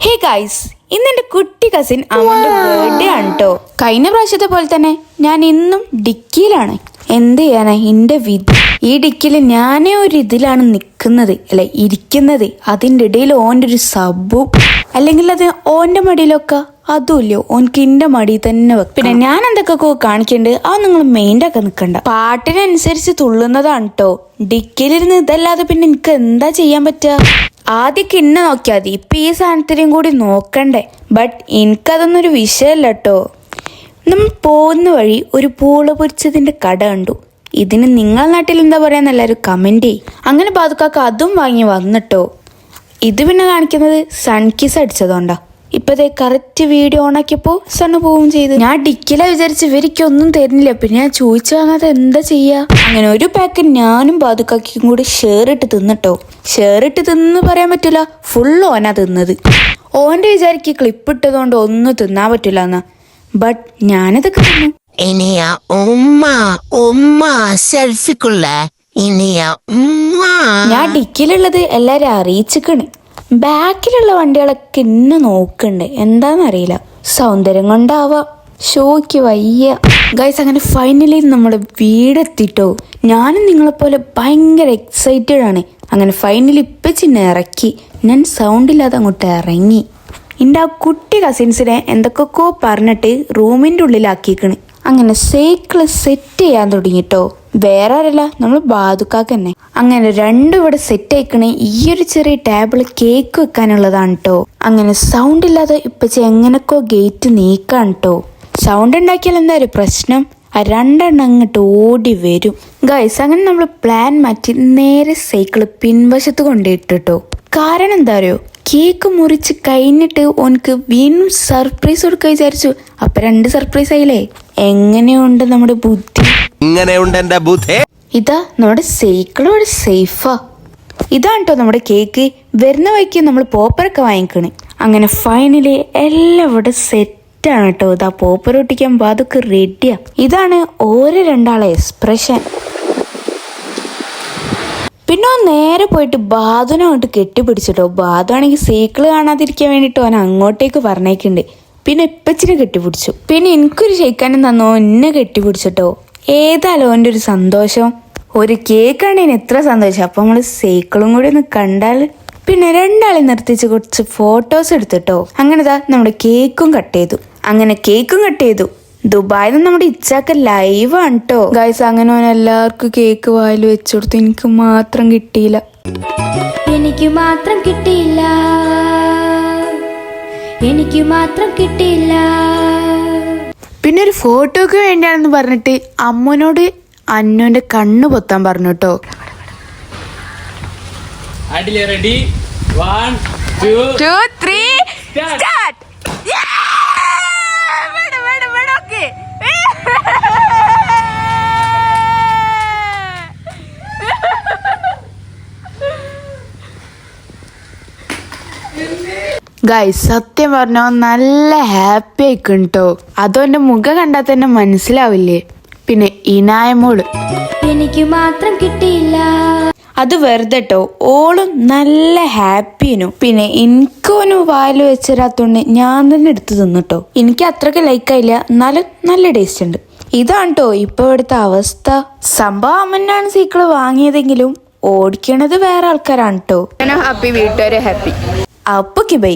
Hey guys, ഇന്ന് എൻ്റെ കുട്ടി കസിൻ അമ്മൻ്റെ ബർത്ത്ഡേ ആണ് കേട്ടോ. കഴിഞ്ഞ പ്രാവശ്യത്തെ പോലെ തന്നെ ഞാൻ ഇന്നും ഡിക്കിയിലാണ്. എന്ത് ചെയ്യാനാ എൻ്റെ വിധി. ഈ ഡിക്കിയിൽ ഞാനേ ഒരു ഇതിലാണ് നിൽക്കുന്നത്, അല്ലെ ഇരിക്കുന്നത്. അതിൻ്റെ ഇടയിൽ ഓൻ്റെ ഒരു സബും, അല്ലെങ്കിൽ അത് ഓൻ്റെ മടിയിലൊക്കെ അതുമില്ലോ ഓൻക്ക് എൻ്റെ മടിയിൽ തന്നെ വെക്കും. പിന്നെ ഞാൻ എന്തൊക്കെ കാണിക്കണ്ട് അത് നിങ്ങൾ മെയിൻ്റെ നിൽക്കണ്ട. പാട്ടിനനുസരിച്ച് തുള്ളുന്നതാണ് കേട്ടോ. ഡിക്കിയിലിരുന്ന് ഇതല്ലാതെ പിന്നെ എനിക്ക് എന്താ ചെയ്യാൻ പറ്റുക? ആദ്യമൊക്കെ ഇന്നെ നോക്കിയാൽ മതി, ഇപ്പം ഈ സാധനത്തിനെയും കൂടി നോക്കണ്ടേ. ബട്ട് എനിക്കതൊന്നും ഒരു വിഷയമല്ല കേട്ടോ. നമ്മൾ പോകുന്ന വഴി ഒരു പൂള പൊരിച്ചതിൻ്റെ കട കണ്ടു. ഇതിന് നിങ്ങളുടെ നാട്ടിൽ എന്താ പറയാന്ന് എല്ലാവരും കമൻറ്റ് ചെയ്യും. അങ്ങനെ ബാതുക്കാക്ക് അതും വാങ്ങി വന്നിട്ടോ. ഇത് പിന്നെ കാണിക്കുന്നത് സൺകിസ് അടിച്ചതുകൊണ്ടാ. ഇപ്പതേ കറക്റ്റ് വീഡിയോ ഓണാക്കിയപ്പോൾ സണ്ണ് പോവുകയും ചെയ്തു. ഞാൻ ഡിക്കില വിചാരിച്ച് ഇവരിക്കൊന്നും തരുന്നില്ല. പിന്നെ ഞാൻ ചോദിച്ചു വാങ്ങാതെ എന്താ ചെയ്യാ. അങ്ങനെ ഒരു പാക്കറ്റ് ഞാനും ബാതുക്കാക്കും കൂടി ഷെയർ ഇട്ട് തിന്നിട്ടോ. ഷെയർ ഇട്ട് തിന്നു പറയാൻ പറ്റില്ല, ഫുൾ ഓനാ തിന്നത്. ഓൻ്റെ വിചാരിക്ക് ക്ലിപ്പ് ഇട്ടതുകൊണ്ട് ഒന്നും തിന്നാൻ പറ്റില്ല എന്നാ. ബട്ട് ഞാനിതൊക്കെ തിന്നു. ഇനിയാ ഉമ്മ സെൽഫിക്കുള്ള ഇനിയാ ഉമ്മ. ഞാൻ ഡിക്കിലുള്ളത് എല്ലാരും അറിയിച്ചിക്കണ്. ബാക്കിലുള്ള വണ്ടികളൊക്കെ ഇന്ന് നോക്കണ്ട്, എന്താന്നറിയില്ല. സൗന്ദര്യം കൊണ്ടാവാം, ഷോയ്ക്ക് വയ്യ. ഗൈസ്, അങ്ങനെ ഫൈനലി നമ്മുടെ വീടെത്തിട്ടോ. ഞാനും നിങ്ങളെപ്പോലെ ഭയങ്കര എക്സൈറ്റഡ് ആണ്. അങ്ങനെ ഫൈനലി ഇപ്പച്ചിന്നെ ഇറക്കി. ഞാൻ സൗണ്ട് ഇല്ലാതെ അങ്ങോട്ട് ഇറങ്ങി. എൻ്റെ ആ കുട്ടി കസിൻസിനെ എന്തൊക്കെയോ പറഞ്ഞിട്ട് റൂമിൻ്റെ ഉള്ളിലാക്കിക്കണ്. അങ്ങനെ സൈക്കിള് സെറ്റ് ചെയ്യാൻ തുടങ്ങിട്ടോ. വേറെ ആരല്ല, നമ്മൾ ബാതുക്കാക്ക് തന്നെ. അങ്ങനെ രണ്ടും ഇവിടെ സെറ്റ് ആയിക്കണേ. ഈ ഒരു ചെറിയ ടേബിള് കേക്ക് വെക്കാനുള്ളതാണ് കേട്ടോ. അങ്ങനെ സൗണ്ട് ഇല്ലാതെ ഇപ്പച്ചി എങ്ങനെയൊക്കെ ഗേറ്റ് നീക്കാൻ കേട്ടോ. സൗണ്ട് ഉണ്ടാക്കിയാൽ എന്താ ഒരു പ്രശ്നം, ആ രണ്ടെണ്ണം അങ്ങോട്ട് ഓടി വരും. ഗൈസ്, അങ്ങനെ നമ്മൾ പ്ലാൻ മാറ്റി നേരെ സൈക്കിള് പിൻവശത്ത് കൊണ്ടുപോയിട്ടോ. കാരണം എന്താ അറിയോ, കേക്ക് മുറിച്ച് കഴിഞ്ഞിട്ട് ഓനക്ക് വീണ്ടും സർപ്രൈസ് കൊടുക്കുക വിചാരിച്ചു. അപ്പൊ 2 സർപ്രൈസ് ആയില്ലേ. എങ്ങനെയുണ്ട് നമ്മുടെ ബുദ്ധി? ഇതാ നമ്മുടെ സൈക്കിൾ ഇവിടെ സേഫാ. ഇതാണ് കേട്ടോ നമ്മുടെ കേക്ക്. വരുന്ന വഴിക്ക് നമ്മൾ പോപ്പറൊക്കെ വാങ്ങിക്കണേ. അങ്ങനെ ഫൈനലി എല്ലാം ഇവിടെ സെറ്റാണ് കേട്ടോ. ഇതാ പോപ്പർ ഒട്ടിക്കാൻ അതൊക്കെ റെഡിയാ. ഇതാണ് ഓരോ രണ്ടാളെ എക്സ്പ്രഷൻ. പിന്നെ നേരെ പോയിട്ട് ബാധുനെ അങ്ങോട്ട് കെട്ടിപ്പിടിച്ചിട്ടോ. ബാധു ആണെങ്കിൽ സൈക്കിള് കാണാതിരിക്കാൻ വേണ്ടിയിട്ട് അവൻ അങ്ങോട്ടേക്ക് പറഞ്ഞേക്കുണ്ട്. പിന്നെ ഇപ്പച്ചിനെ കെട്ടിപ്പിടിച്ചു. പിന്നെ എനിക്കൊരു ഷെയ്ക്കാനും തന്നോ, എന്നെ കെട്ടിപ്പിടിച്ചിട്ടോ. ഏതായാലും അവൻ്റെ ഒരു സന്തോഷം. ഒരു കേക്കാണ് ഇനി എത്ര സന്തോഷം. അപ്പം നമ്മൾ സൈക്കിളും കൂടി ഒന്ന് കണ്ടാൽ. പിന്നെ രണ്ടാളെ നിർത്തിച്ച് കുറച്ച് ഫോട്ടോസ് എടുത്തിട്ടോ. അങ്ങനെതാ നമ്മുടെ കേക്കും കട്ട് ചെയ്തു. ദുബായിൽ നിന്ന് നമ്മുടെ ഇച്ചാക്ക ലൈവാണ് കേട്ടോ. ഗൈസ്, അങ്ങനെ ഓൻ എല്ലാവർക്കും കേക്ക് വായിൽ വെച്ചു കൊടുത്തു. എനിക്ക് മാത്രം കിട്ടിയില്ല. പിന്നെ ഒരു ഫോട്ടോക്ക് വേണ്ടിയാണെന്ന് പറഞ്ഞിട്ട് അമ്മനോട് അന്നുവിന്റെ കണ്ണ് പൊത്താൻ പറഞ്ഞു കേട്ടോ. Ready 1 2 3 start. ഗൈസ്, സത്യം പറഞ്ഞോ നല്ല ഹാപ്പി ആയിക്കും കേട്ടോ. അതോ എന്റെ മുഖം കണ്ടാൽ തന്നെ മനസ്സിലാവില്ലേ. പിന്നെ ഇനായമോള് എനിക്ക് മാത്രം കിട്ടിയില്ല, അത് വെറുതെ കേട്ടോ. ഓളും നല്ല ഹാപ്പിനു. പിന്നെ എനിക്കോന് വായിൽ വെച്ചിരാത്തോണ്ട് ഞാൻ തന്നെ എടുത്ത് തിന്നിട്ടോ. എനിക്ക് അത്രയ്ക്ക് ലൈക്കായില്ല, എന്നാലും നല്ല ടേസ്റ്റ് ഉണ്ട്. ഇതാണ് കേട്ടോ ഇപ്പൊ ഇവിടുത്തെ അവസ്ഥ. സംഭവം അമ്മനാണ് സൈക്കിള് വാങ്ങിയതെങ്കിലും ഓടിക്കണത് വേറെ ആൾക്കാരാണ് കേട്ടോ. ഹാപ്പി, വീട്ടുകാരെ ഹാപ്പി. അപ്പൊക്ക് ബൈ.